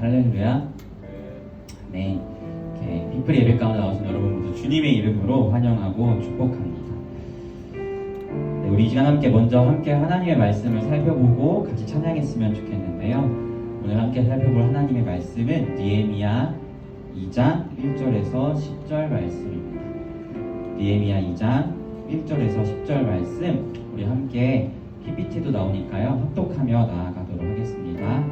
할렐루야. 네, 이렇게 빅프리 예배 가운데 나오신 여러분 모두 주님의 이름으로 환영하고 축복합니다. 네, 우리 이 시간 먼저 함께 하나님의 말씀을 살펴보고 같이 찬양했으면 좋겠는데요. 오늘 함께 살펴볼 하나님의 말씀은 느헤미야 2장 1절에서 10절 말씀입니다. 느헤미야 2장 1절에서 10절 말씀, 우리 함께 PPT도 나오니까요, 합독하며 나아가도록 하겠습니다.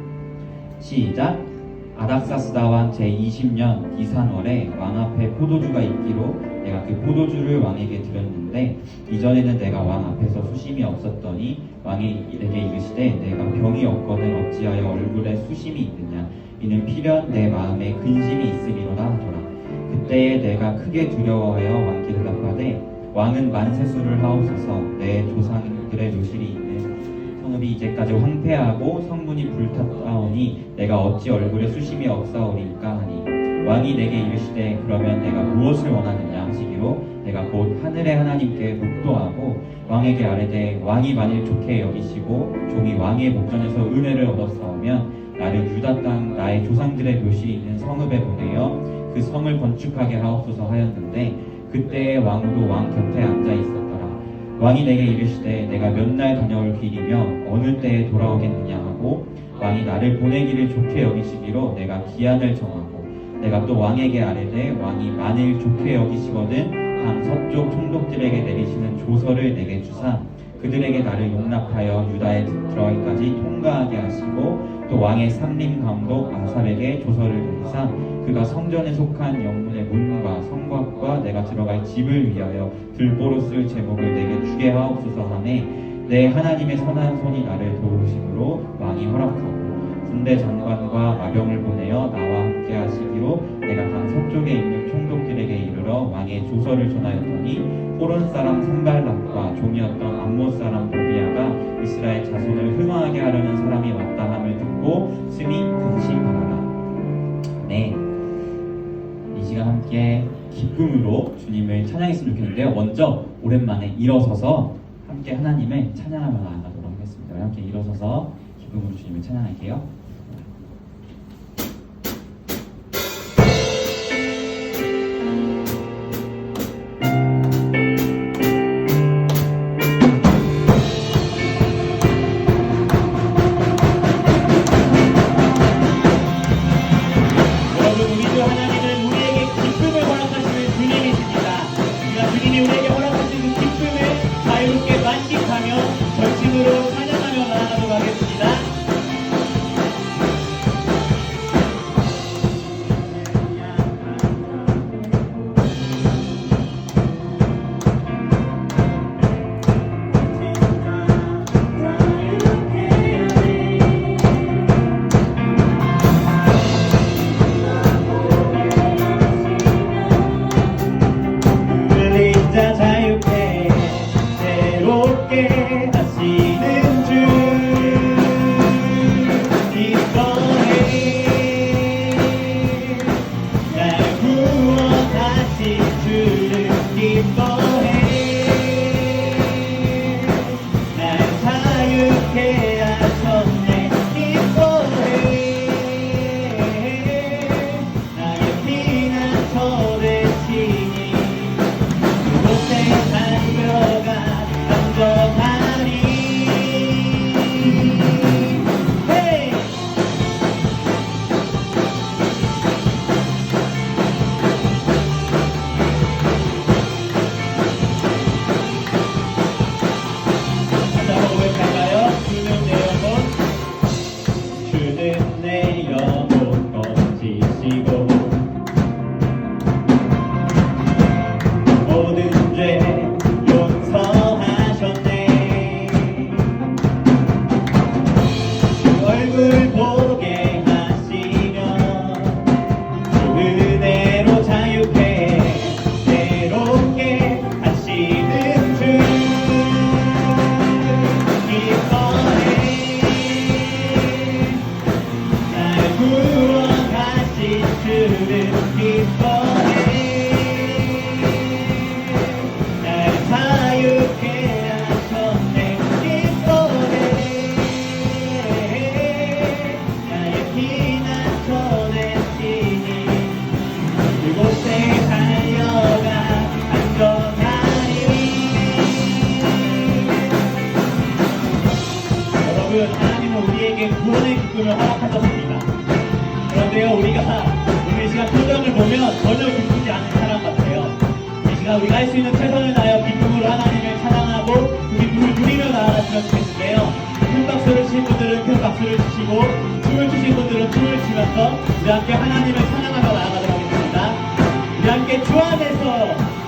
시작. 아닥사스다 왕 제20년 디산월에 왕 앞에 포도주가 있기로 내가 그 포도주를 왕에게 드렸는데 이전에는 내가 왕 앞에서 수심이 없었더니 왕이 내게 이르시되 내가 병이 없거든 어찌하여 얼굴에 수심이 있느냐, 이는 필연 내 마음에 근심이 있음이로다 하더라. 그때에 내가 크게 두려워하여 왕께 대답하되 왕은 만세수를 하옵소서. 내 조상들의 묘실이 있는 성읍이 이제까지 황폐하고 성문이 불탔사오니 내가 어찌 얼굴에 수심이 없사오리까 하니, 왕이 내게 이르시되 그러면 내가 무엇을 원하느냐 하시기로 내가 곧 하늘의 하나님께 묵도하고 왕에게 아뢰되 왕이 만일 좋게 여기시고 종이 왕의 목전에서 은혜를 얻었사오면 나를 유다 땅 나의 조상들의 묘실이 있는 성읍에 보내어 그 성을 건축하게 하옵소서 하였는데, 그때에 왕후도 왕 곁에 앉아 있었더라. 왕이 내게 이르시되 내가 몇 날 다녀올 길이며 어느 때에 돌아오겠느냐 하고, 왕이 나를 보내기를 좋게 여기시기로 내가 기한을 정하고 내가 또 왕에게 아뢰되 왕이 만일 좋게 여기시거든 강 서쪽 총독들에게 내리시는 조서를 내게 주사 그들에게 나를 용납하여 유다에 들어가기까지 통과하게 하시고, 또 왕의 삼림 감독 아삽에게 조서를 내리사 그가 성전에 속한 영문의 문과 성곽과 내가 들어갈 집을 위하여 들보로 쓸 제목을 내게 주게 하옵소서 하매, 내 하나님의 선한 손이 나를 도우심으로 왕이 허락하고 군대 장관과 마병을 보내어 나와 함께 하시기로 내가 강 서쪽에 있는 총독들에게 이르러 왕의 조서를 전하였더니, 호론 사람 산발락과 종이었던 암못 사람 도비야가 이스라엘 자손을 흥황하게 하려는 사람이 왔다 함을 듣고 심히 근심하더라. 네, 이 시간 함께 기쁨으로 주님을 찬양했으면 좋겠는데요. 먼저 오랜만에 일어서서 함께 하나님을 찬양하며 나아가도록 하겠습니다. 함께 일어서서 기쁨으로 주님을 찬양할게요. 만끽하며 전심으로 찬양하며 나아가도록 하겠습니다. 우리에게 구원의 기쁨을 허락하셨습니다. 그런데요, 우리가 오늘 이 시간 표정을 보면 전혀 기쁘지 않은 사람 같아요. 이 시간 우리가 할 수 있는 최선을 다하여 기쁨으로 하나님을 찬양하고 그 기쁨을 누리며 나아갔으면 좋겠는데요. 큰 박수를 치신 분들은 큰 박수를 치시고 춤을 추신 분들은 춤을 추면서 우리 함께 하나님을 찬양하며 나아가도록 하겠습니다. 우리 함께 주 안에서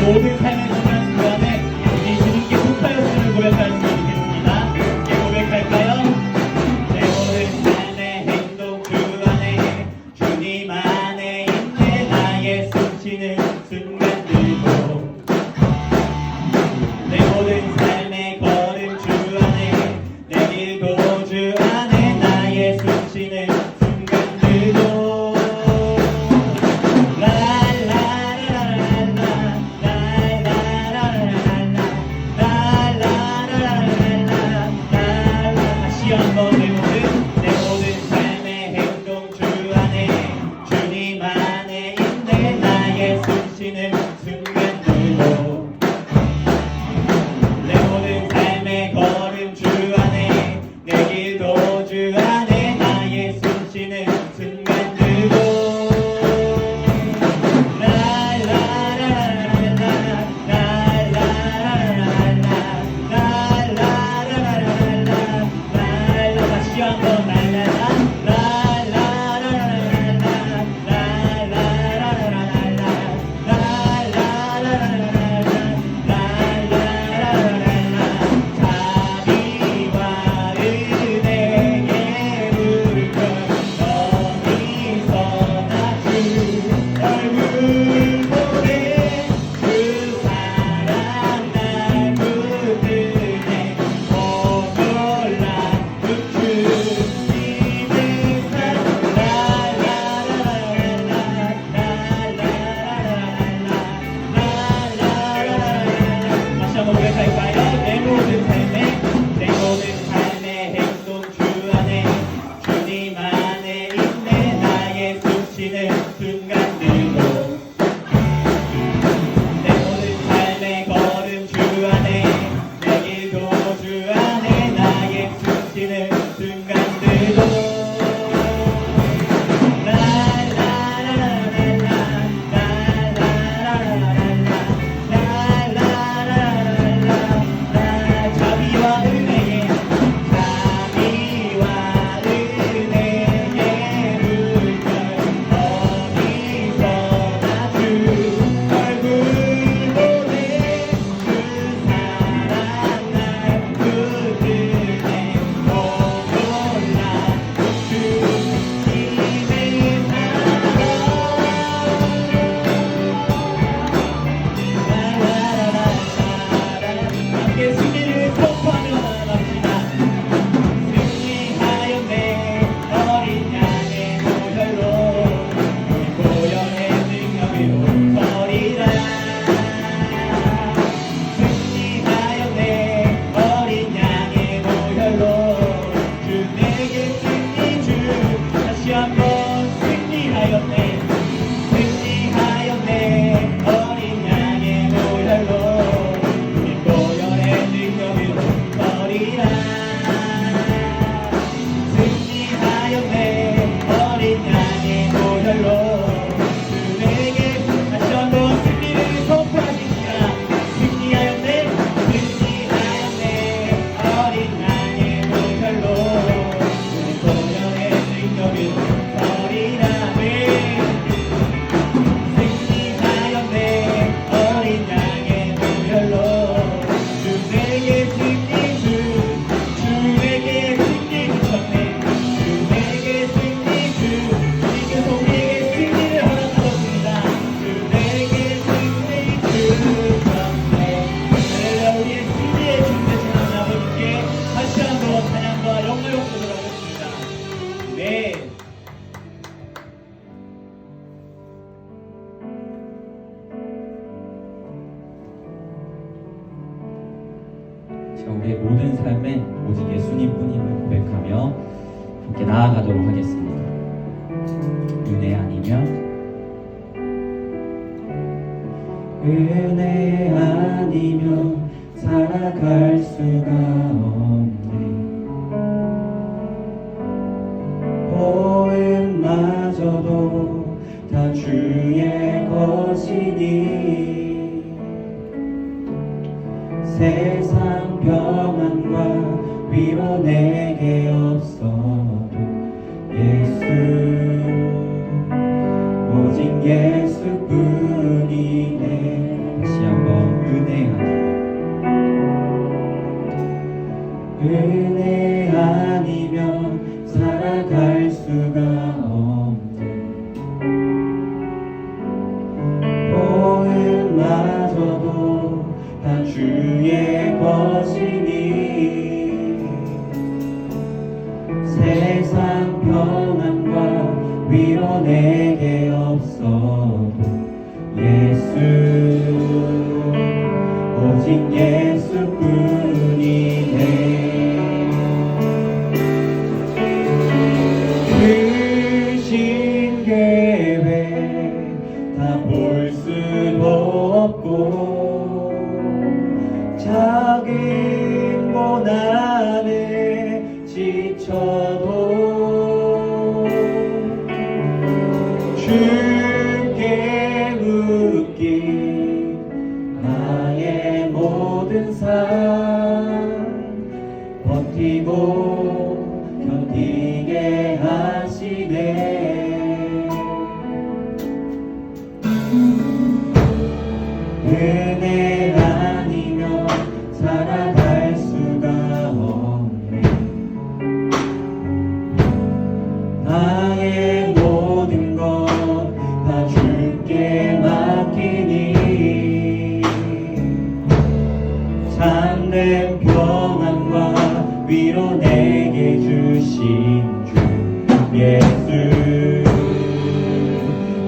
모든 삶의 순간순간에 우리 주님께 속하였음을 고백하였으면 좋겠습니다. 함께 고백할까요? 내 모든 삶의 행동 주 안에 주님 안에 있네. 나의 숨쉬는 순간들도 내 모든 삶의 걸음 주 안에 내 길도 주 안에 나의 숨쉬는 순간들도 순간들도 우리의 모든 삶에 오직 예수님뿐임을 고백하며 함께 나아가도록 하겠습니다. 은혜 아니면 은혜 아니면 살아갈 수가 없네. 호흡마저도 다 주의 것이니 세상 평안과 위로 내게 없어도 예수 오직 예수뿐이네. 다시 한번 은혜 아니면 살아갈 수가 없네. 호흡마저도 다 주의 것이니 세상 평안과 위로 내게 없어도 예수 오직 예수뿐이네. 크신 계획 다 볼 수도 없고 작은 고난에 지쳐도 주께 웃긴 나의 모든 삶 버티고 견디게 하시네. 은혜 아니면 살아갈 수가 없네. 나의 모든 것 다 주께 맡기니 참된 평안과 위로 내게 주신 주 예수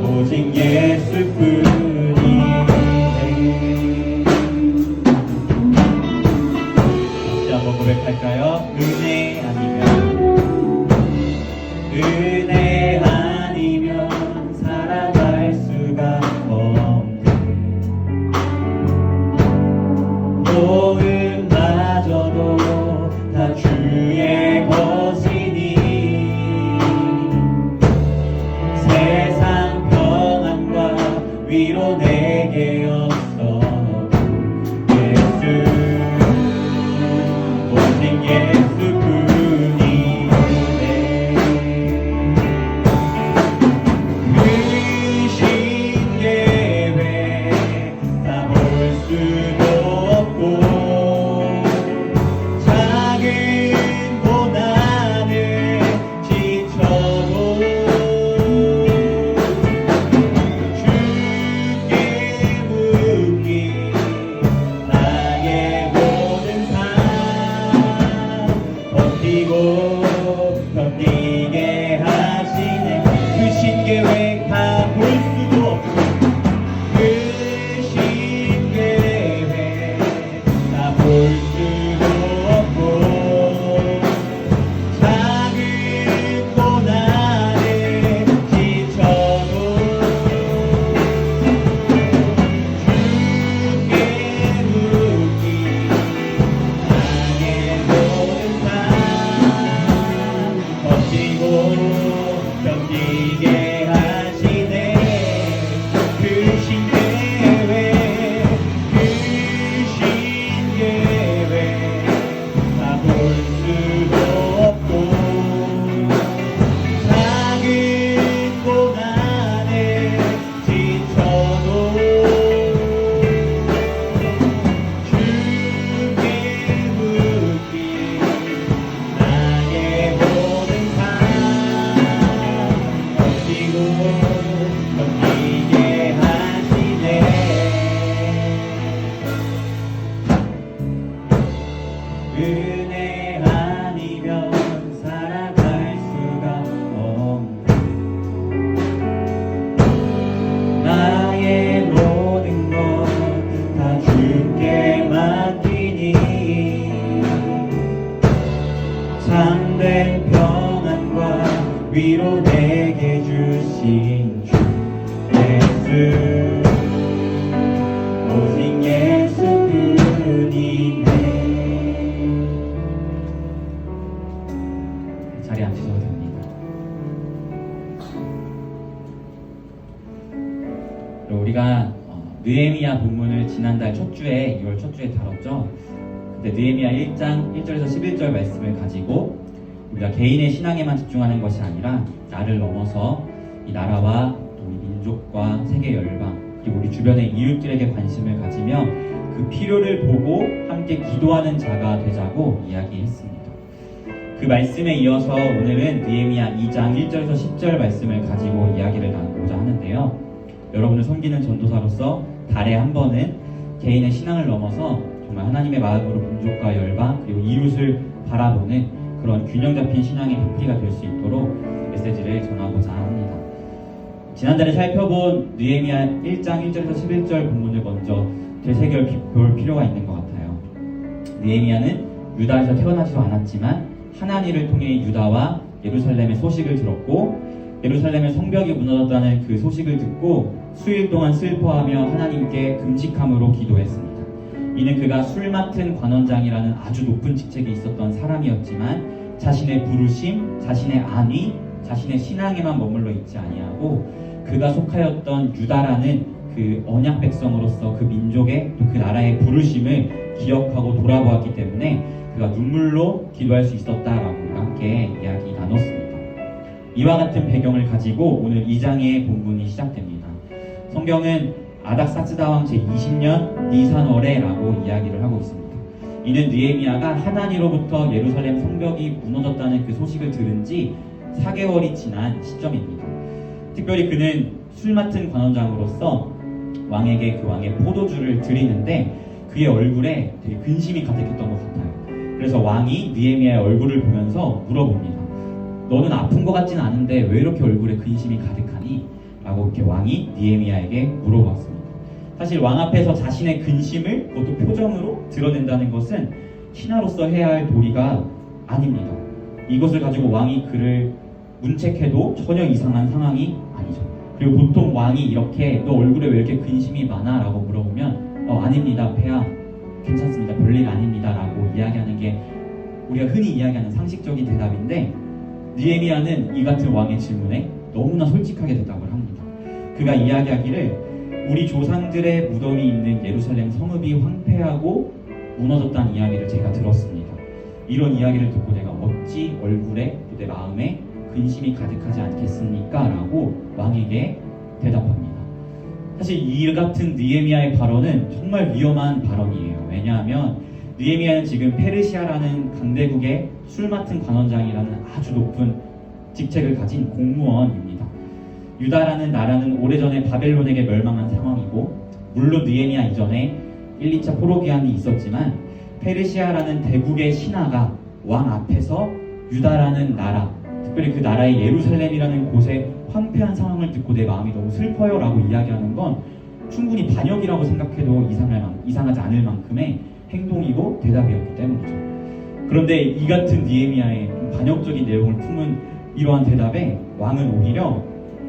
오직 예수뿐이네. 다시 한번 고백할까요? 은혜 아니면 살아갈 수가 없네. 호흡마저도 다 주의 것이니 세상 평안과 위로 내게 없어도 예수 오직 예수뿐이네. 크신 계획 다 볼 수도 없고 작은 고난을 지쳐도 주께 그리고 우리가 느헤미야 본문을 지난달 첫 주에 2월 첫 주에 다뤘죠. 그때 느헤미야 1장 1절에서 11절 말씀을 가지고 우리가 개인의 신앙에만 집중하는 것이 아니라 나를 넘어서 이 나라와 또 우리 민족과 세계 열방 그리고 우리 주변의 이웃들에게 관심을 가지며 그 필요를 보고 함께 기도하는 자가 되자고 이야기했습니다. 그 말씀에 이어서 오늘은 느헤미야 2장 1절에서 10절 말씀을 가지고 이야기를 나누고자 하는데요. 여러분을 섬기는 전도사로서 달에 한 번은 개인의 신앙을 넘어서 정말 하나님의 마음으로 민족과 열방 그리고 이웃을 바라보는 그런 균형 잡힌 신앙의 깊이가 될 수 있도록 메시지를 전하고자 합니다. 지난달에 살펴본 느헤미야 1장 1절에서 11절 본문을 먼저 되새겨볼 필요가 있는 것 같아요. 느헤미야는 유다에서 태어나지도 않았지만 하나니를 통해 유다와 예루살렘의 소식을 들었고 예루살렘의 성벽이 무너졌다는 그 소식을 듣고 수일 동안 슬퍼하며 하나님께 금식함으로 기도했습니다. 이는 그가 술 맡은 관원장이라는 아주 높은 직책이 있었던 사람이었지만 자신의 부르심, 자신의 안위, 자신의 신앙에만 머물러 있지 아니하고 그가 속하였던 유다라는 그 언약 백성으로서 그 민족의 또 그 나라의 부르심을 기억하고 돌아보았기 때문에 그가 눈물로 기도할 수 있었다라고 우리가 함께 이야기 나눴습니다. 이와 같은 배경을 가지고 오늘 2장의 본문이 시작됩니다. 성경은 아닥사스다 왕 제20년 니산월에라고 이야기를 하고 있습니다. 이는 느헤미야가 하나니로부터 예루살렘 성벽이 무너졌다는 그 소식을 들은 지 4개월이 지난 시점입니다. 특별히 그는 술 맡은 관원장으로서 왕에게 그 왕의 포도주를 드리는데 그의 얼굴에 되게 근심이 가득했던 것 같아요. 그래서 왕이 느헤미야의 얼굴을 보면서 물어봅니다. 너는 아픈 것 같지는 않은데 왜 이렇게 얼굴에 근심이 가득하니? 라고 이렇게 왕이 느헤미야에게 물어봤습니다. 사실 왕 앞에서 자신의 근심을 그것도 표정으로 드러낸다는 것은 신하로서 해야 할 도리가 아닙니다. 이것을 가지고 왕이 그를 문책해도 전혀 이상한 상황이 아니죠. 그리고 보통 왕이 이렇게 너 얼굴에 왜 이렇게 근심이 많아? 라고 물어보면 아닙니다 폐하 괜찮습니다 별일 아닙니다 라고 이야기하는 게 우리가 흔히 이야기하는 상식적인 대답인데 느헤미야는 이 같은 왕의 질문에 너무나 솔직하게 대답을 합니다. 그가 이야기하기를 우리 조상들의 무덤이 있는 예루살렘 성읍이 황폐하고 무너졌다는 이야기를 제가 들었습니다. 이런 이야기를 듣고 내가 어찌 얼굴에 내 마음에 근심이 가득하지 않겠습니까? 라고 왕에게 대답합니다. 사실 이 같은 느헤미야의 발언은 정말 위험한 발언이에요. 왜냐하면 느헤미야는 지금 페르시아라는 강대국의 술 맡은 관원장이라는 아주 높은 직책을 가진 공무원입니다. 유다라는 나라는 오래전에 바벨론에게 멸망한 상황이고 물론 느헤미야 이전에 1, 2차 포로기한이 있었지만 페르시아라는 대국의 신하가 왕 앞에서 유다라는 나라 특별히 그 나라의 예루살렘이라는 곳에 황폐한 상황을 듣고 내 마음이 너무 슬퍼요 라고 이야기하는 건 충분히 반역이라고 생각해도 이상하지 않을 만큼의 행동이고 대답이었기 때문이죠. 그런데 이 같은 느헤미야의 반역적인 내용을 품은 이러한 대답에 왕은 오히려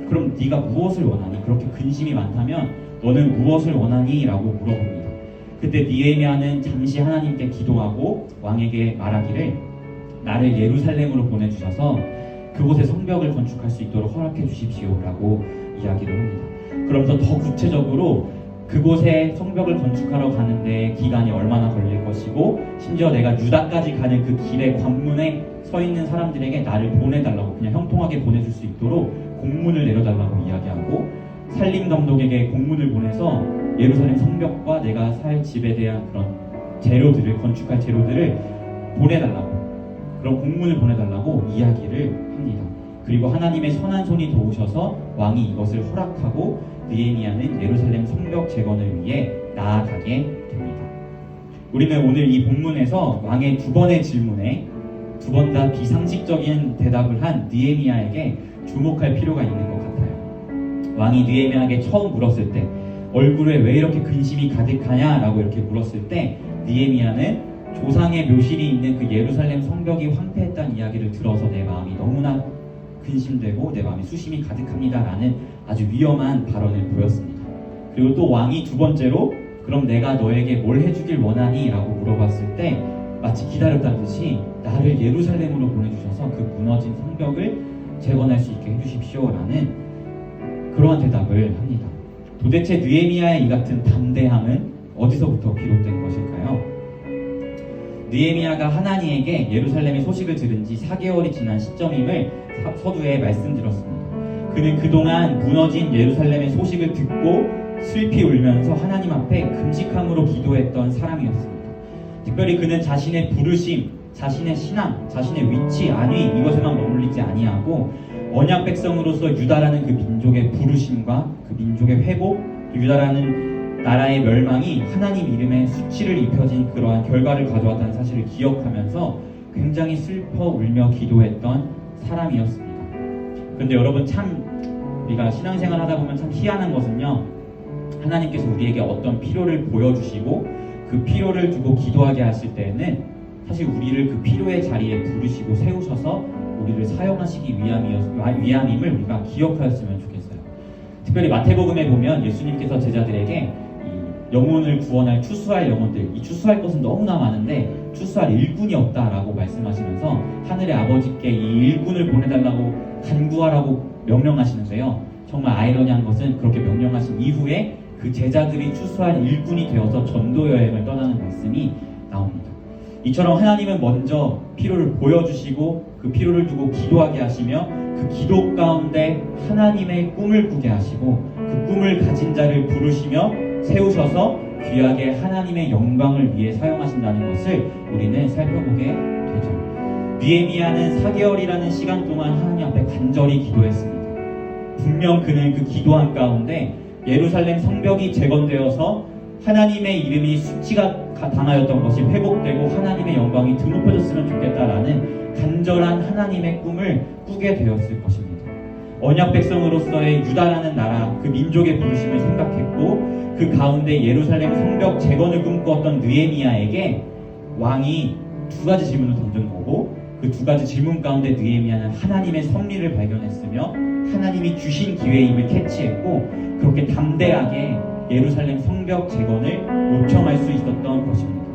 그럼 네가 무엇을 원하니? 그렇게 근심이 많다면 너는 무엇을 원하니? 라고 물어봅니다. 그때 느헤미야는 잠시 하나님께 기도하고 왕에게 말하기를 나를 예루살렘으로 보내주셔서 그곳에 성벽을 건축할 수 있도록 허락해 주십시오 라고 이야기를 합니다. 그러면서 더 구체적으로 그곳에 성벽을 건축하러 가는데 기간이 얼마나 걸릴 것이고 심지어 내가 유다까지 가는 그 길의 관문에 서 있는 사람들에게 나를 보내달라고 그냥 형통하게 보내줄 수 있도록 공문을 내려달라고 이야기하고 살림 감독에게 공문을 보내서 예루살렘 성벽과 내가 살 집에 대한 그런 재료들을 건축할 재료들을 보내달라고 그런 공문을 보내달라고 이야기를 합니다. 그리고 하나님의 선한 손이 도우셔서 왕이 이것을 허락하고 느헤미야는 예루살렘 성벽 재건을 위해 나아가게 됩니다. 우리는 오늘 이 본문에서 왕의 두 번의 질문에 두 번 다 비상식적인 대답을 한 느헤미야에게 주목할 필요가 있는 것 같아요. 왕이 느헤미야에게 처음 물었을 때 얼굴에 왜 이렇게 근심이 가득하냐 라고 이렇게 물었을 때 느헤미야는 조상의 묘실이 있는 그 예루살렘 성벽이 황폐했다는 이야기를 들어서 내 마음이 너무나 근심되고 내 마음에 수심이 가득합니다 라는 아주 위험한 발언을 보였습니다. 그리고 또 왕이 두 번째로 그럼 내가 너에게 뭘 해주길 원하니? 라고 물어봤을 때 마치 기다렸다는 듯이 나를 예루살렘으로 보내주셔서 그 무너진 성벽을 재건할 수 있게 해주십시오 라는 그러한 대답을 합니다. 도대체 느헤미야의 이 같은 담대함은 어디서부터 비롯된 것일까요? 느헤미야가 하나니에게 예루살렘의 소식을 들은 지 4개월이 지난 시점임을 서두에 말씀드렸습니다. 그는 그동안 무너진 예루살렘의 소식을 듣고 슬피 울면서 하나님 앞에 금식함으로 기도했던 사람이었습니다. 특별히 그는 자신의 부르심, 자신의 신앙, 자신의 위치, 안위 이것에만 머물리지 아니하고 언약 백성으로서 유다라는 그 민족의 부르심과 그 민족의 회복, 유다라는 나라의 멸망이 하나님 이름에 수치를 입혀진 그러한 결과를 가져왔다는 사실을 기억하면서 굉장히 슬퍼 울며 기도했던 사람이었습니다. 그런데 여러분 참 우리가 신앙생활 하다 보면 참 희한한 것은요, 하나님께서 우리에게 어떤 필요를 보여주시고 그 필요를 두고 기도하게 하실 때에는 사실 우리를 그 필요의 자리에 부르시고 세우셔서 우리를 사용하시기 위함임을 우리가 기억하였으면 좋겠어요. 특별히 마태복음에 보면 예수님께서 제자들에게 이 영혼을 구원할 추수할 영혼들, 이 추수할 것은 너무나 많은데 추수할 일꾼이 없다라고 말씀하시면서 하늘의 아버지께 이 일꾼을 보내달라고 간구하라고 명령하시는데요. 정말 아이러니한 것은 그렇게 명령하신 이후에 그 제자들이 추수할 일꾼이 되어서 전도 여행을 떠나는 말씀이 나옵니다. 이처럼 하나님은 먼저 필요를 보여주시고 그 필요를 두고 기도하게 하시며 그 기도 가운데 하나님의 꿈을 꾸게 하시고 그 꿈을 가진 자를 부르시며 세우셔서 귀하게 하나님의 영광을 위해 사용하신다는 것을 우리는 살펴보게 되죠. 느헤미야는 4개월이라는 시간 동안 하나님 앞에 간절히 기도했습니다. 분명 그는 그 기도한 가운데 예루살렘 성벽이 재건되어서 하나님의 이름이 수치가 당하였던 것이 회복되고 하나님의 영광이 드높여졌으면 좋겠다라는 간절한 하나님의 꿈을 꾸게 되었을 것입니다. 언약 백성으로서의 유다라는 나라, 그 민족의 부르심을 생각했고 그 가운데 예루살렘 성벽 재건을 꿈꾸었던 느헤미야에게 왕이 2가지 질문을 던진 거고 그 2가지 질문 가운데 느헤미야는 하나님의 섭리를 발견했으며 하나님이 주신 기회임을 캐치했고 그렇게 담대하게 예루살렘 성벽 재건을 요청할 수 있었던 것입니다.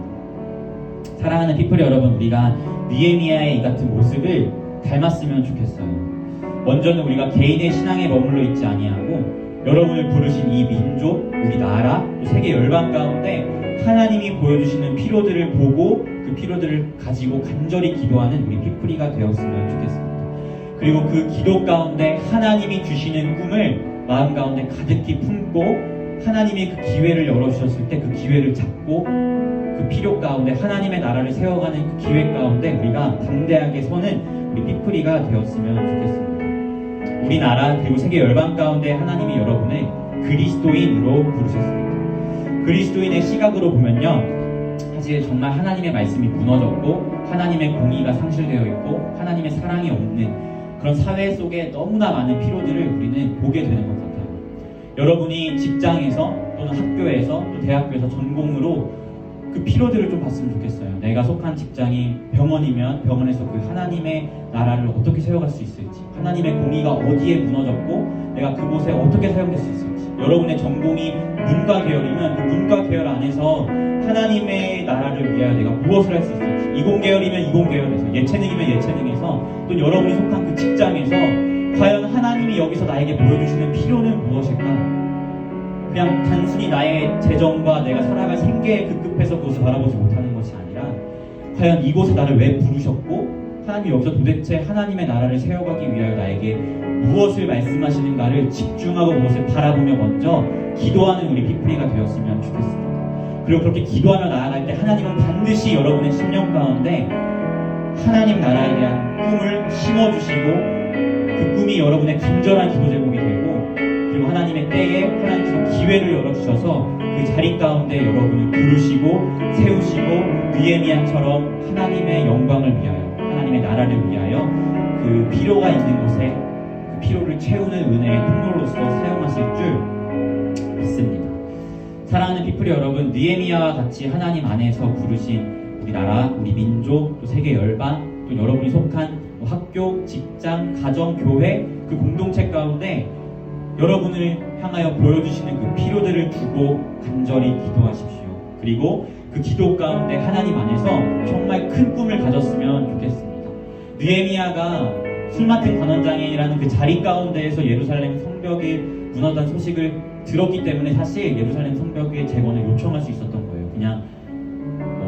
사랑하는 피플 여러분, 우리가 느헤미야의 이 같은 모습을 닮았으면 좋겠어요. 먼저는 우리가 개인의 신앙에 머물러 있지 아니하고 여러분을 부르신 이 민족, 우리 나라, 세계 열방 가운데 하나님이 보여주시는 필요들을 보고 그 필요들을 가지고 간절히 기도하는 우리 피플이가 되었으면 좋겠습니다. 그리고 그 기도 가운데 하나님이 주시는 꿈을 마음 가운데 가득히 품고 하나님이 그 기회를 열어주셨을 때 그 기회를 잡고 그 필요 가운데 하나님의 나라를 세워가는 그 기회 가운데 우리가 담대하게 서는 우리 피플이가 되었으면 좋겠습니다. 우리나라 그리고 세계 열방 가운데 하나님이 여러분을 그리스도인으로 부르셨습니다. 그리스도인의 시각으로 보면요, 사실 정말 하나님의 말씀이 무너졌고 하나님의 공의가 상실되어 있고 하나님의 사랑이 없는 그런 사회 속에 너무나 많은 필요들을 우리는 보게 되는 것 같아요. 여러분이 직장에서 또는 학교에서 또 대학교에서 전공으로 그 필요들을 좀 봤으면 좋겠어요. 내가 속한 직장이 병원이면 병원에서 그 하나님의 나라를 어떻게 세워갈 수 있을지, 하나님의 공의가 어디에 무너졌고 내가 그곳에 어떻게 사용될 수 있을지, 여러분의 전공이 문과 계열이면 그 문과 계열 안에서 하나님의 나라를 위하여 내가 무엇을 할 수 있을지, 이공계열이면 이공계열에서, 예체능이면 예체능에서, 또 여러분이 속한 그 직장에서 과연 하나님이 여기서 나에게 보여주시는 필요는 무엇일까? 그냥 단순히 나의 재정과 내가 살아갈 생계에 급급해서 그것을 바라보지 못하는 것이 아니라 과연 이곳에 나를 왜 부르셨고 하나님이 여기서 도대체 하나님의 나라를 세워가기 위하여 나에게 무엇을 말씀하시는가를 집중하고 그것을 바라보며 먼저 기도하는 우리 피플이가 되었으면 좋겠습니다. 그리고 그렇게 기도하며 나아갈 때 하나님은 반드시 여러분의 심령 가운데 하나님 나라에 대한 꿈을 심어주시고 그 꿈이 여러분의 간절한 기도 제목이 되고 그리고 하나님의 때에 하나님께서 기회를 열어주셔서 그 자리 가운데 여러분을 부르시고 세우시고 느헤미야처럼 하나님의 영광을 위하여 하나님의 나라를 위하여 그 필요가 있는 곳에 그 필요를 채우는 은혜의 통로로서 사용하실 줄 믿습니다. 사랑하는 피플 여러분, 느헤미야와 같이 하나님 안에서 부르신 우리 나라, 우리 민족, 또 세계 열방, 또 여러분이 속한 학교, 직장, 가정, 교회 그 공동체 가운데 여러분을 향하여 보여주시는 그 필요들을 두고 간절히 기도하십시오. 그리고 그 기도 가운데 하나님 안에서 정말 큰 꿈을 가졌으면 좋겠습니다. 느헤미야가 술 맡은 관원장이라는 그 자리 가운데에서 예루살렘 성벽이 무너진 소식을 들었기 때문에 사실 예루살렘 성벽의 재건을 요청할 수 있었던 거예요. 그냥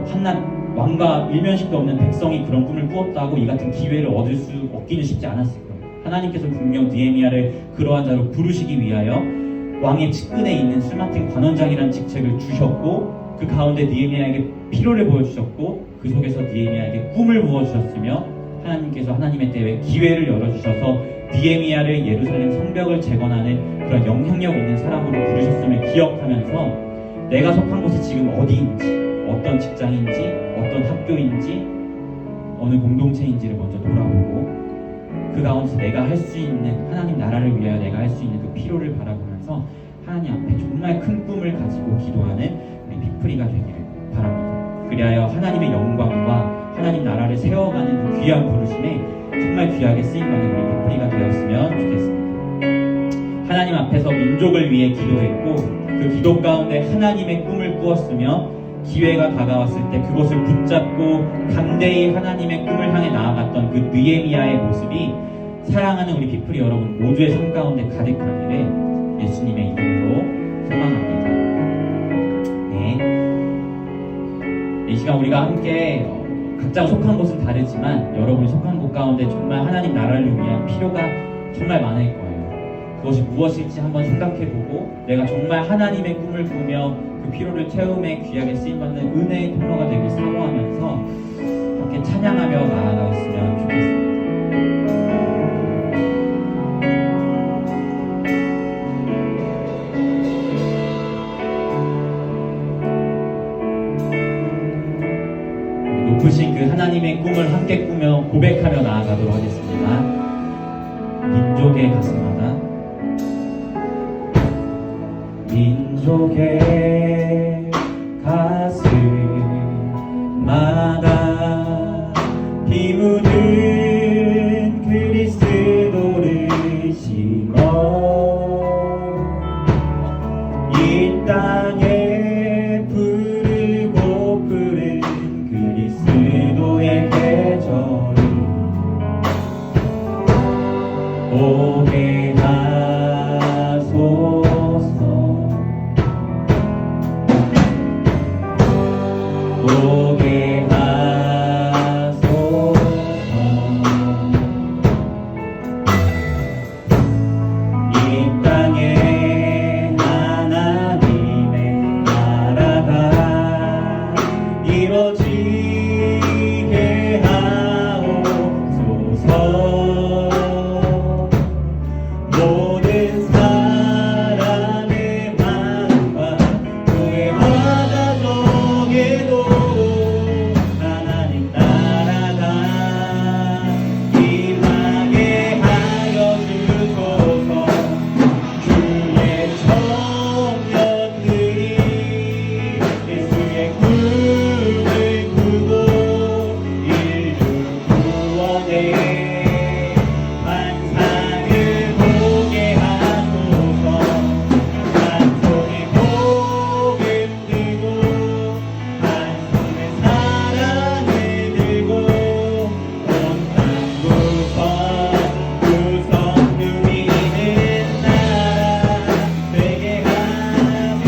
한낱 왕과 일면식도 없는 백성이 그런 꿈을 꾸었다고 이 같은 기회를 얻기는 쉽지 않았을 거예요. 하나님께서 분명 느헤미야를 그러한 자로 부르시기 위하여 왕의 측근에 있는 술 맡은 관원장이라는 직책을 주셨고, 그 가운데 느헤미야에게 필요를 보여주셨고, 그 속에서 느헤미야에게 꿈을 부어주셨으며, 하나님께서 하나님의 때에 기회를 열어주셔서 느헤미야를 예루살렘 성벽을 재건하는 그런 영향력 있는 사람으로 부르셨음을 기억하면서 내가 속한 곳이 지금 어디인지, 어떤 직장인지, 어떤 학교인지, 어느 공동체인지를 먼저 돌아보고, 그 가운데서 내가 할 수 있는, 하나님 나라를 위하여 내가 할 수 있는 그 필요를 바라보면서 하나님 앞에 정말 큰 꿈을 가지고 기도하는 우리 피프리가 되기를 바랍니다. 그리하여 하나님의 영광과 하나님 나라를 세워가는 그 귀한 부르심에 정말 귀하게 쓰임받는 우리 피프리가 되었으면 좋겠습니다. 하나님 앞에서 민족을 위해 기도했고, 그 기도 가운데 하나님의 꿈을 꾸었으며, 기회가 다가왔을 때 그것을 붙잡고 담대히 하나님의 꿈을 향해 나아갔던 그 느헤미야의 모습이 사랑하는 우리 피프리 여러분 모두의 삶 가운데 가득하기를 예수님의 이름으로 소망합니다. 네. 이 시간 우리가 함께 각자 속한 곳은 다르지만 여러분이 속한 곳 가운데 정말 하나님 나라를 위한 필요가 정말 많을 거예요. 그것이 무엇일지 한번 생각해보고 내가 정말 하나님의 꿈을 꾸며 그 필요를 채움에 귀하게 쓰임받는 은혜의 통로가 되길 사모하면서 함께 찬양하며 나아가셨으면 좋겠습니다. 높으신 그 하나님의 꿈을 함께 꾸며 고백하며 나아가도록 하겠습니다. 민족의 가슴마다 민족의 가슴마다 피 묻은 그리스도를 심어 이 땅에 부르고 부른 그리스도의 계절이 오게 하소서. 오게 하소서. 이 땅에 하나님의 나라가 이루어지게 하옵소서. 모든 사람의 마음과 교회와 가정에도 하나님 나라가 임하게 하여 주소서. 주의 청년들이 예수의 꿈을 꾸고 인류 구원의 환상을 보게 하소서. 한 손에 복음 들고 한 손에 사랑을 들고 온 땅 구성 누리는 나라 되게 하며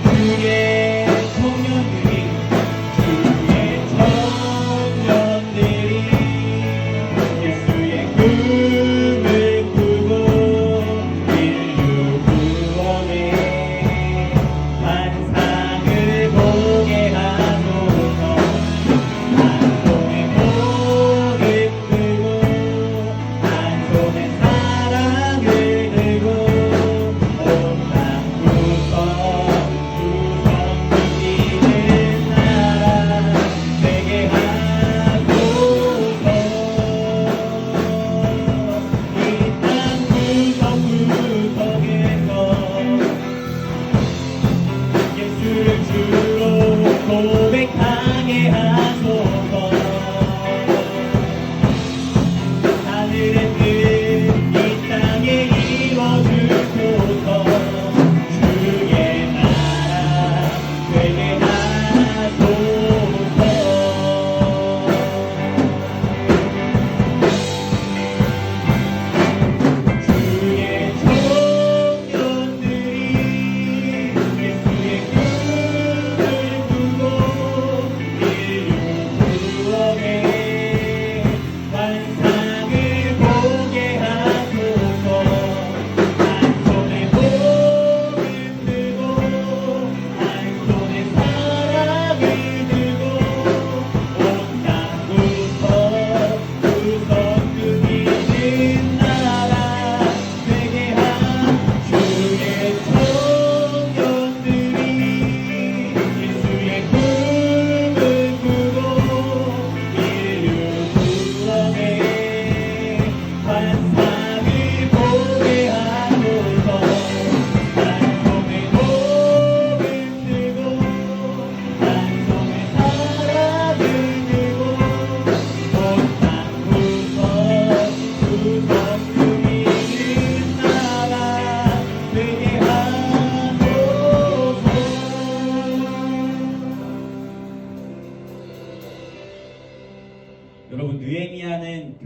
주의 청년들이 예수의 꿈을 꾸고 인류 구원의 환상을 보게 하소서. 한 손에 복음 들고 한 손에 사랑을 들고 온 땅 구성 누리는 나라 되게 하소서. 이 땅 구석구석에서 예수를 주로 고백하게 하소서. 하늘의 뜻 이 땅에 이루어주소서. 주의 나라 되게 하소서. 주의 청년들이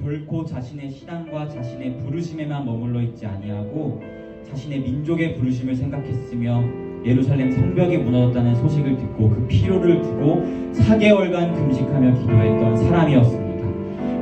결코 자신의 신앙과 자신의 부르심에만 머물러 있지 아니하고 자신의 민족의 부르심을 생각했으며 예루살렘 성벽이 무너졌다는 소식을 듣고 그 필요를 두고 4개월간 금식하며 기도했던 사람이었습니다.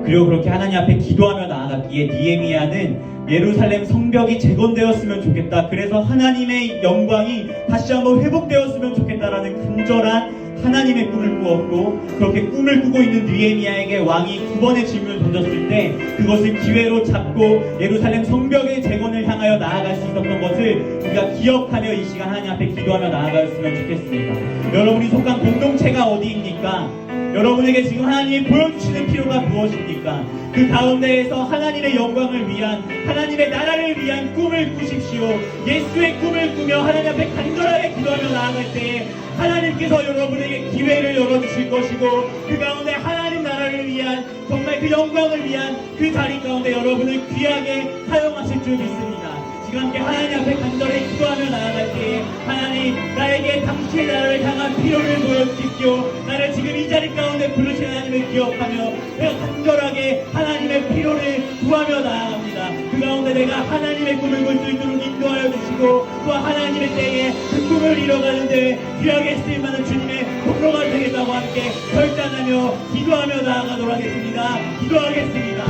그리고 그렇게 하나님 앞에 기도하며 나아갔기에 느헤미야는 예루살렘 성벽이 재건되었으면 좋겠다. 그래서 하나님의 영광이 다시 한번 회복되었으면 좋겠다라는 간절한 하나님의 꿈을 꾸었고, 그렇게 꿈을 꾸고 있는 느헤미야에게 왕이 2번의 질문을 던졌을 때 그것을 기회로 잡고 예루살렘 성벽의 재건을 향하여 나아갈 수 있었던 것을 우리가 기억하며 이 시간 하나님 앞에 기도하며 나아갔으면 좋겠습니다. 여러분이 속한 공동체가 어디입니까? 여러분에게 지금 하나님이 보여주시는 필요가 무엇입니까? 그 가운데에서 하나님의 영광을 위한, 하나님의 나라를 위한 꿈을 꾸십시오. 예수의 꿈을 꾸며 하나님 앞에 간절하게 기도하며 나아갈 때에 하나님께서 여러분에게 기회를 열어주실 것이고, 그 가운데 하나님 나라를 위한, 정말 그 영광을 위한 그 자리 가운데 여러분을 귀하게 사용하실 줄 믿습니다. 지금 함께 하나님 앞에 간절히 기도하며 나아갈 때에 하나님, 나에게 당신의 나라를 향한 필요를 보여주십시오. 나를 지금 이 자리 가운데 부르신 하나님을 기억하며 내가 간절하게 하나님의 필요를 구하며 나아갑니다. 그 가운데 내가 하나님의 꿈을 꿀 수 있도록 인도하여 주시고, 또 하나님의 때에 그 꿈을 이뤄가는데 귀하게 쓰임받는 주님의 공로가 되겠다고 함께 결단하며 기도하며 나아가도록 하겠습니다. 기도하겠습니다.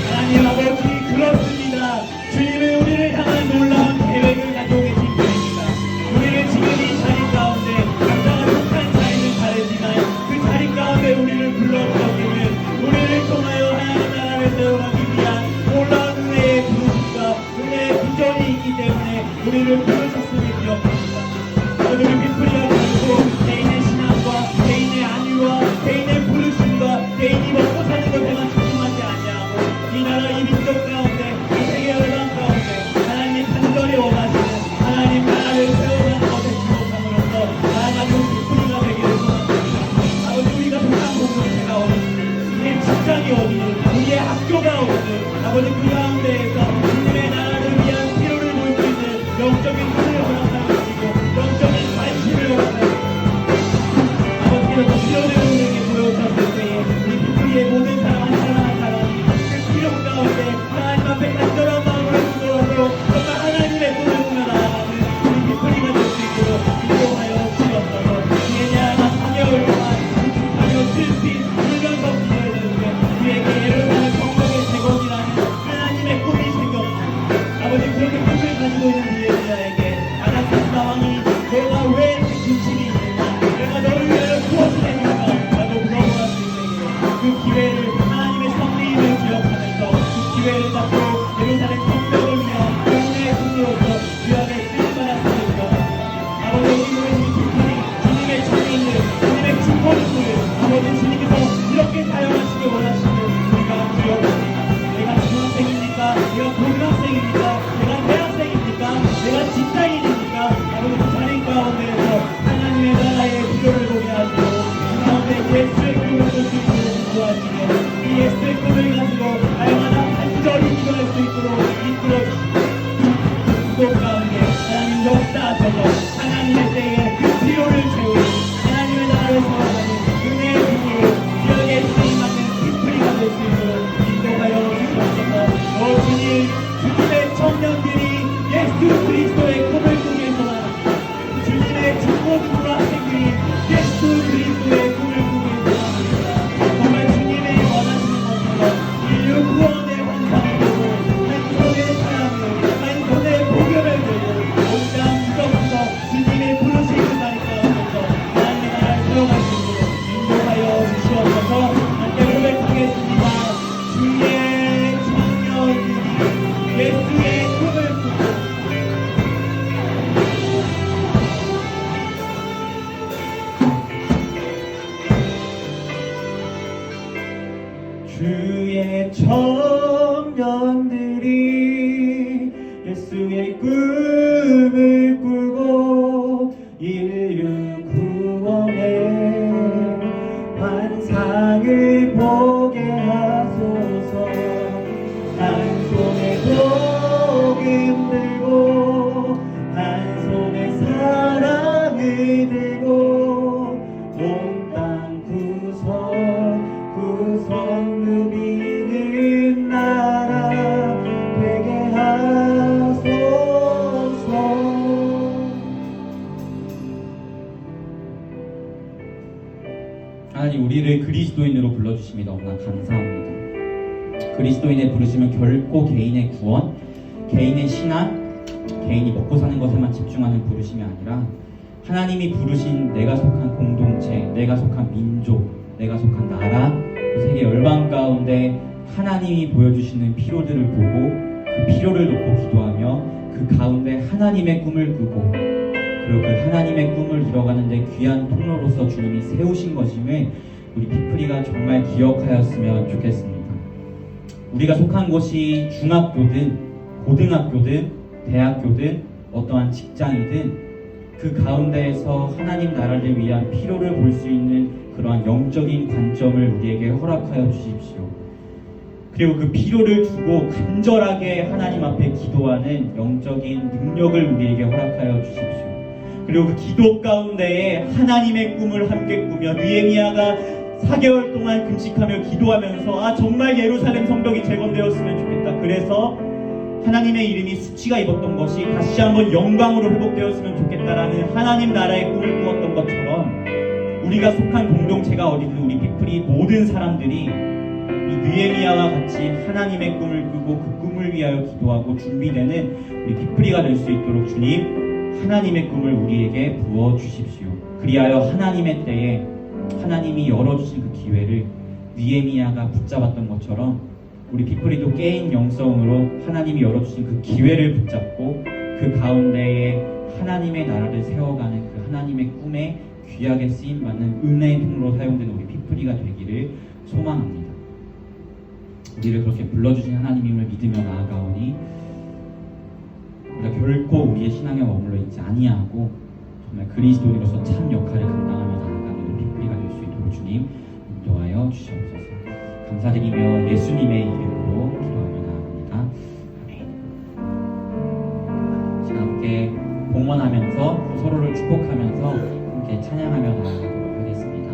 하나님 아버지, 그렇습니다. 주님은 우리를 향한 놀라운 계획을 가지고 계신 분입니다. 우리를 지금 이 자리 가운데 각자가 속한 자리는 다르지만 그 자리 가운데 우리를 불러주셨기는 우리를 통하여 하나님 나라를 세워가기 위한 놀라운 은혜의 부르심과 은혜의 비전이 있기 때문에 우리를 부르셨음을 기억합니다. 우리 비프리가 가지고 개인의 신앙과 개인의 안위와 개인의 부르심과 개인이 먹고 사는 것에만 집중하지 아니하고 이 나라 이 민족 가운데 이 세계 열방 가운데 하나님이 간절히 원하시는 하나님 나라를 세워가는 것에 주목함으로써 나아가는 비프리가 되기를 소망합니다. 아버지, 우리가 속한 공동체가 어디든, 우리의 직장이 어디든, 우리의 학교가 어디든, 아버지 그 가운데에서 주님의 나라를 위한 필요를 볼 수 있는 영적인 눈을 허락하여 주시고 영적인 관심을 허락하여 주시고, 아버지께서 필요를 우리에게 보여주셨을 때에 우리 비프리의 모든 사람 한 사람 한 사람이 그 필요 가운데 하나님 앞에 간절한 마음으로 기도하고 정말 하나님의 꿈을 꾸며 나아가는 우리 비프리가 될 수 있도록 인도하여 주시옵소서. 예냐가 4개월 동안 하며 슬피 울면서 기도했는데 우리에게 예루살렘 성벽의 재건이라는 하나님의 꿈이 생겼습니다. 아버지, 그렇게 꿈을 가지고 있는 느헤미야에게 아나스다 왕이 내가 왜 이렇게 중심이 있는가, 내가 너를 위하여 무엇을 했는가 라고 물어보았을 때에 그 기회를, 하나님의 섭리임을 기억하면서 그 기회를 잡고 예루살렘 성벽을 위한 영혼의 승리로서 귀하게 쓰임받았음을 기억합니다. 아버지, 우리 모든 기쁨이 주님의 장인들, 주님의 중보수를 아버지 주님께서 이렇게 사용하시길 원하시는 우리가 기억합니다. 내가 중학생입니까? 내가 고등학생입니까? 내가 대학생입니까? 내가 직장인입니까? 아버지 그 자리 가운데에서 하나님의 나라의 필요를 보게 하시고 그 가운데 예수의 꿈을 꿀 수 있도록 인도하시고 이 예수의 꿈을 가지고 날마다 간절히 기도할 수 있도록 이끌어주시고 그곳 가운데 하나님 역사하셔서 하나님의 때에 그 필요를 채우고 하나님의 나라를 세워가는 은혜의 분으로 기억에 쓰임받는 비프리가 될 수 있도록 인도하여 주시옵소서. 주님, 주님의 청년들이 예수 그리스도의 꿈을 꾸길 소망합니다. 주님의 중고등부 학생들이 예수 그리스도의 꿈을 꾸길 소망합니다. 정말 주님의 원하시는 것처럼 인류 구원의 환상을 보고 한 손의 사랑을, 한 손의 복음을 들고 온땅 무덤부터 주님의 부르신 그 자리 가운데서 하나님의 나라를 세워갈 수 있도록 인도하여 주시옵소서. 함께 고백하겠습니다. 주의 청년들이 예수의 꿈을 꾸고 주의 청년들이 예수의 꿈을 꾸고 인류 구원의 환상을 보게 하소서. 한 손에 복음 들고 한 손에 사랑을 들고 온 땅 구석 하나님 우리를 그리스도인으로 불러주심이 너무나 감사합니다. 그리스도인의 부르심은 결코 개인의 구원, 개인의 신앙, 개인이 먹고 사는 것에만 집중하는 부르심이 아니라 하나님이 부르신 내가 속한 공동체, 내가 속한 민족, 내가 속한 나라, 그 세계 열방 가운데 하나님이 보여주시는 필요들을 보고 그 필요를 놓고 기도하며 그 가운데 하나님의 꿈을 꾸고 그리고 그 하나님의 꿈을 이뤄가는 데 귀한 통로로서 주님이 세우신 것임을 우리 피프리가 정말 기억하였으면 좋겠습니다. 우리가 속한 곳이 중학교든 고등학교든 대학교든 어떠한 직장이든 그 가운데에서 하나님 나라를 위한 필요를 볼 수 있는 그러한 영적인 관점을 우리에게 허락하여 주십시오. 그리고 그 필요를 두고 간절하게 하나님 앞에 기도하는 영적인 능력을 우리에게 허락하여 주십시오. 그리고 그 기도 가운데에 하나님의 꿈을 함께 꾸며 느헤미야가 4개월 동안 금식하며 기도하면서 정말 예루살렘 성벽이 재건되었으면 좋겠다. 그래서 하나님의 이름이 수치가 입었던 것이 다시 한번 영광으로 회복되었으면 좋겠다라는 하나님 나라의 꿈을 꾸었던 것처럼 우리가 속한 공동체가 어디든 우리 피플이 모든 사람들이 이 느헤미야와 같이 하나님의 꿈을 꾸고 그 꿈을 위하여 기도하고 준비되는 우리 피플이가 될 수 있도록 주님 하나님의 꿈을 우리에게 부어주십시오. 그리하여 하나님의 때에 하나님이 열어주신 그 기회를 느헤미야가 붙잡았던 것처럼 우리 피플이도 깨인 영성으로 하나님이 열어주신 그 기회를 붙잡고 그 가운데에 하나님의 나라를 세워가는 그 하나님의 꿈에 귀하게 쓰임받는 은혜의 통로로 사용되는 우리 피플이가 되기를 소망합니다. 우리를 그렇게 불러주신 하나님임을 믿으며 나아가오니 우리가 결코 우리의 신앙에 머물러 있지 아니하고 정말 그리스도인으로서 참 역할을 감당하며 나아가는 우리 피플이가 될 수 있도록 주님 인도하여 주시옵소서. 감사드리며 예수님의 이름으로 기도하며 나아갑니다. 아멘. 자, 함께 봉헌하면서 서로를 축복하면서 함께 찬양하며 나아가도록 하겠습니다.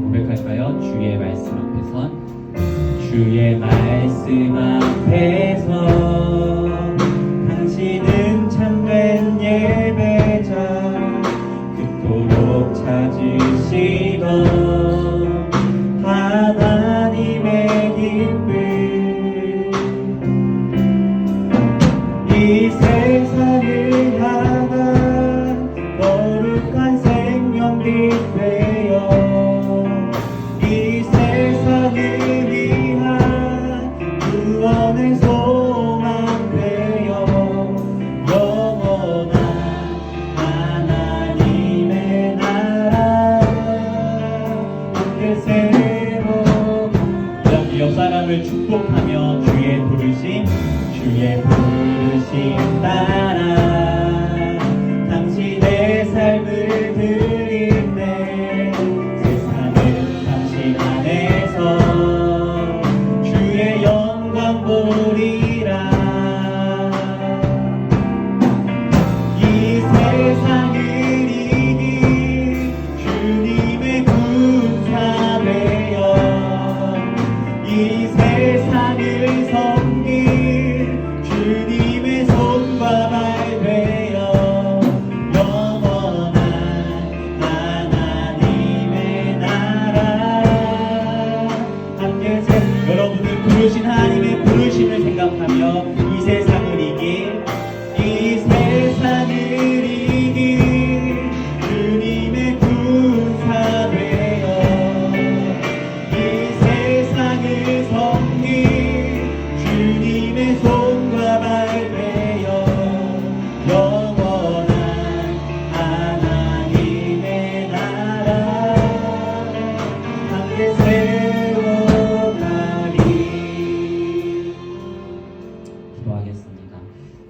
고백할까요? 주의 말씀 앞에선 주의 말씀 앞에서 당신은 참된 예배자 그토록 찾으시던 하나님의 기쁨 이 세상을 향한 거룩한 생명빛 되어 이 세상을 위한 구원의 소망 되어 영원한 하나님의 나라 함께 세워 옆 사람을 축복하며 주의 부르심 따라 당신의 삶을 드릴 때 세상은 당신 안에서 주의 영광 보리라. 이 세상을 이긴 주님의 군사 되어 이 세상을 섬길 주님의 손과 발 되어 영원한 하나님의 나라 함께 여러분을 부르신 하나님의 부르심을 생각하며 이 세상을 이길 주님의 군사 되어 이 세상을 섬길 주님의 손과 발 되어 영원한 하나님의 나라 함께 세워가리. 기도하겠습니다.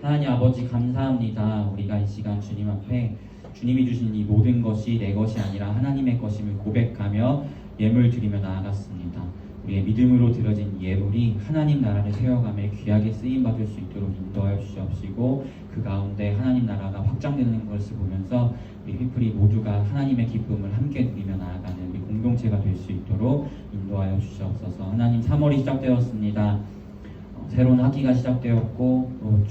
하나님 아버지 감사합니다. 우리가 이 시간 주님 앞에 주님이 주신 이 모든 것이 내 것이 아니라 하나님의 것임을 고백하며 예물 드리며 나아갔습니다. 우리의 믿음으로 드려진 예물이 하나님 나라를 세워가며 귀하게 쓰임받을 수 있도록 인도하여 주시옵시고 그 가운데 하나님 나라가 확장되는 것을 보면서 우리 피플이 모두가 하나님의 기쁨을 함께 누리며 나아가는 우리 공동체가 될 수 있도록 인도하여 주시옵소서. 하나님 3월이 시작되었습니다. 새로운 학기가 시작되었고 또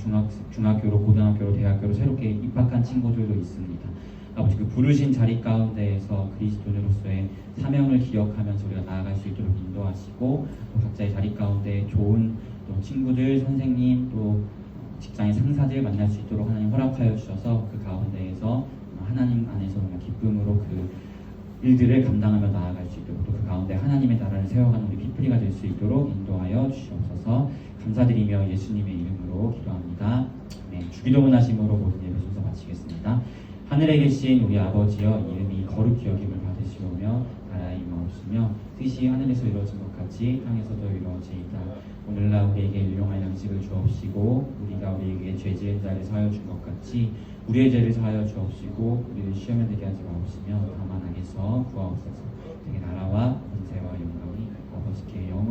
중학교로 고등학교로 대학교로 새롭게 입학한 친구들도 있습니다. 아버지 그 부르신 자리 가운데에서 그리스도인으로서의 사명을 기억하면서 우리가 나아갈 수 있도록 인도하시고 또 각자의 자리 가운데 좋은 또 친구들, 선생님 또 직장의 상사들 만날 수 있도록 하나님 허락하여 주셔서 그 가운데에서 하나님 안에서 정말 기쁨으로 그 일들을 감당하며 나아갈 수 있도록 또 그 가운데 하나님의 나라를 세워가는 우리 피플리가 될 수 있도록 인도하여 주시옵소서. 감사드리며 예수님의 이름으로 기도합니다. 네, 주기도문 하심으로 모든 예배 순서 마치겠습니다. 하늘에 계신 우리 아버지여, 이름이 거룩히 여김을 받으시오며 나라의 임하옵시며 뜻이 하늘에서 이루어진 것 같이 땅에서도 이루어지이다. 오늘날 우리에게 일용할 양식을 주옵시고 우리가 우리에게 죄 지은 자를 사하여 준 것 같이 우리의 죄를 사하여 주옵시고 우리를 시험에 들게 하지 마옵시며 다만 악에서 구하옵소서. 되게 나라와 권세와 영광이 아버지께 영원히